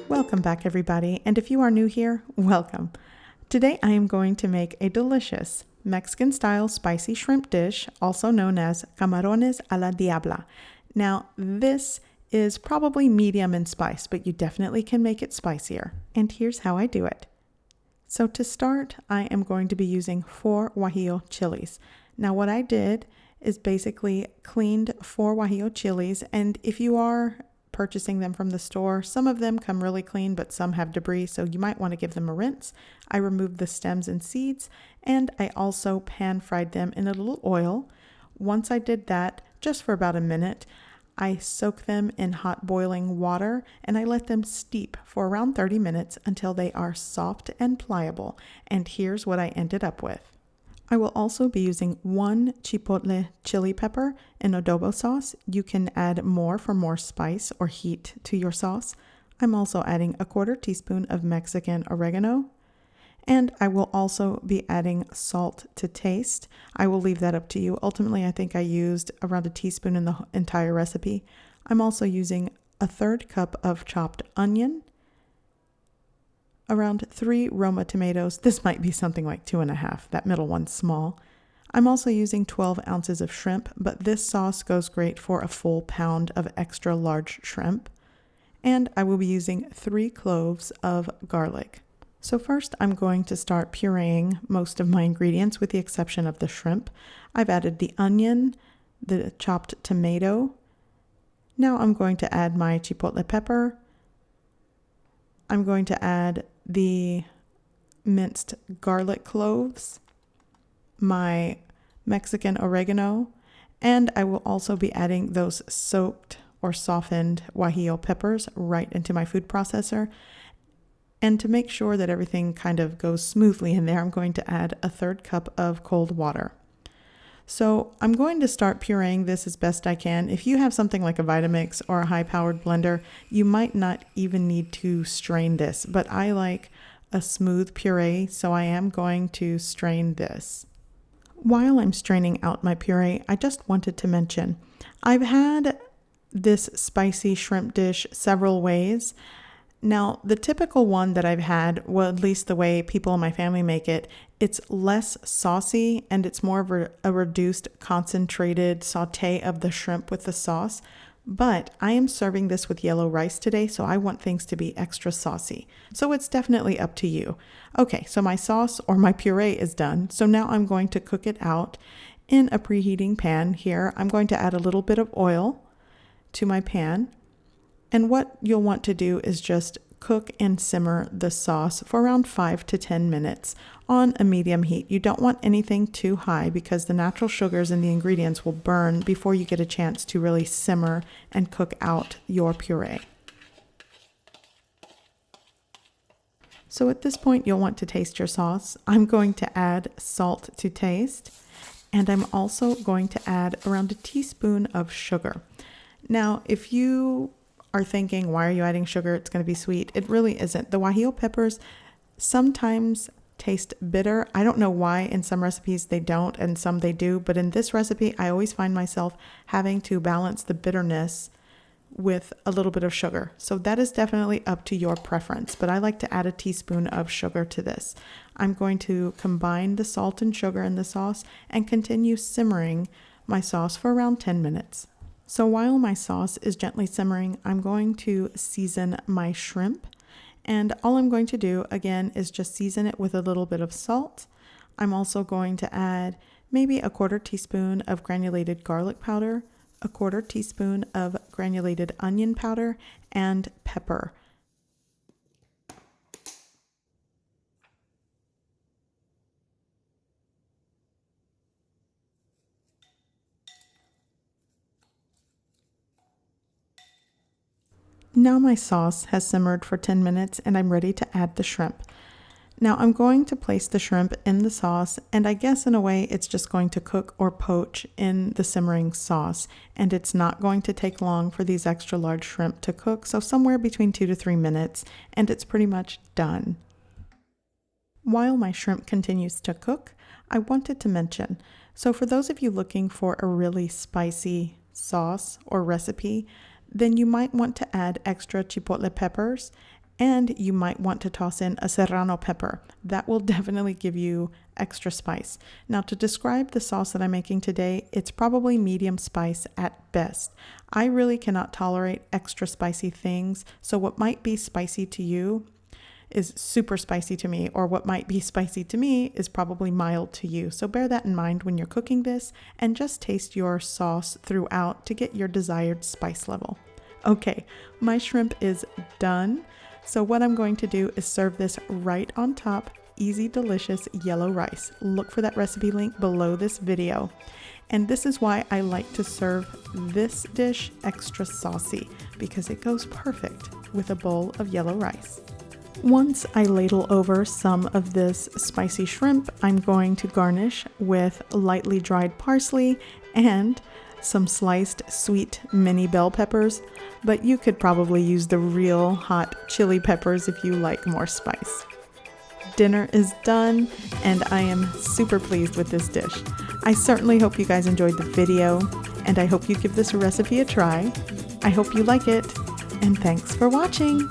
Welcome back, everybody, and if you are new here, welcome. Today I am going to make a delicious Mexican-style spicy shrimp dish, also known as Camarones a la Diabla. Now, this is probably medium in spice, but you definitely can make it spicier, and here's how I do it. So to start, I am going to be using 4 guajillo chiles. Now, what I did is basically cleaned 4 guajillo chiles, and if you are purchasing them from the store, some of them come really clean, but some have debris, so you might want to give them a rinse. I removed the stems and seeds, and I also pan fried them in a little oil. Once I did that, just for about a minute, I soak them in hot boiling water, and I let them steep for around 30 minutes until they are soft and pliable. And here's what I ended up with. I will also be using 1 chipotle chili pepper in adobo sauce. You can add more for more spice or heat to your sauce. I'm also adding a 1/4 teaspoon of Mexican oregano. And I will also be adding salt to taste. I will leave that up to you. Ultimately, I think I used around a teaspoon in the entire recipe. I'm also using a 1/3 cup of chopped onion, around 3 Roma tomatoes. This might be something like 2.5. That middle one's small. I'm also using 12 ounces of shrimp, but this sauce goes great for a full pound of extra large shrimp. And I will be using 3 cloves of garlic. So first, I'm going to start pureeing most of my ingredients with the exception of the shrimp. I've added the onion, the chopped tomato. Now I'm going to add my chipotle pepper. I'm going to add the minced garlic cloves, my Mexican oregano, and I will also be adding those soaked or softened guajillo peppers right into my food processor. And to make sure that everything kind of goes smoothly in there, I'm going to add a 1/3 cup of cold water. So I'm going to start pureeing this as best I can. If you have something like a Vitamix or a high-powered blender, you might not even need to strain this, but I like a smooth puree, so I am going to strain this. While I'm straining out my puree, I just wanted to mention, I've had this spicy shrimp dish several ways. Now, the typical one that I've had, well, at least the way people in my family make it, it's less saucy and it's more of a reduced, concentrated saute of the shrimp with the sauce. But I am serving this with yellow rice today, so I want things to be extra saucy. So it's definitely up to you. Okay, so my sauce or my puree is done. So now I'm going to cook it out in a preheating pan here. I'm going to add a little bit of oil to my pan. And what you'll want to do is just cook and simmer the sauce for around 5 to 10 minutes on a medium heat. You don't want anything too high because the natural sugars in the ingredients will burn before you get a chance to really simmer and cook out your puree. So at this point, you'll want to taste your sauce. I'm going to add salt to taste, and I'm also going to add around a teaspoon of sugar. Now, if you are thinking, why are you adding sugar? It's going to be sweet. It really isn't. The guajillo peppers sometimes taste bitter. I don't know why in some recipes they don't and some they do, but in this recipe, I always find myself having to balance the bitterness with a little bit of sugar. So that is definitely up to your preference, but I like to add a teaspoon of sugar to this. I'm going to combine the salt and sugar in the sauce and continue simmering my sauce for around 10 minutes. So while my sauce is gently simmering, I'm going to season my shrimp. And all I'm going to do, again, is just season it with a little bit of salt. I'm also going to add maybe a 1/4 teaspoon of granulated garlic powder, a 1/4 teaspoon of granulated onion powder, and pepper. Now my sauce has simmered for 10 minutes and I'm ready to add the shrimp. Now I'm going to place the shrimp in the sauce, and I guess in a way it's just going to cook or poach in the simmering sauce, and it's not going to take long for these extra large shrimp to cook, so somewhere between 2 to 3 minutes, and it's pretty much done. While my shrimp continues to cook, I wanted to mention, so for those of you looking for a really spicy sauce or recipe, then you might want to add extra chipotle peppers, and you might want to toss in a serrano pepper. That will definitely give you extra spice. Now, to describe the sauce that I'm making today, it's probably medium spice at best. I really cannot tolerate extra spicy things, so what might be spicy to you is super spicy to me, or what might be spicy to me is probably mild to you. So bear that in mind when you're cooking this, and just taste your sauce throughout to get your desired spice level. Okay, my shrimp is done. So what I'm going to do is serve this right on top, easy, delicious yellow rice. Look for that recipe link below this video. And this is why I like to serve this dish extra saucy, because it goes perfect with a bowl of yellow rice. Once I ladle over some of this spicy shrimp, I'm going to garnish with lightly dried parsley and some sliced sweet mini bell peppers, but you could probably use the real hot chili peppers if you like more spice. Dinner is done, and I am super pleased with this dish. I certainly hope you guys enjoyed the video, and I hope you give this recipe a try. I hope you like it, and thanks for watching.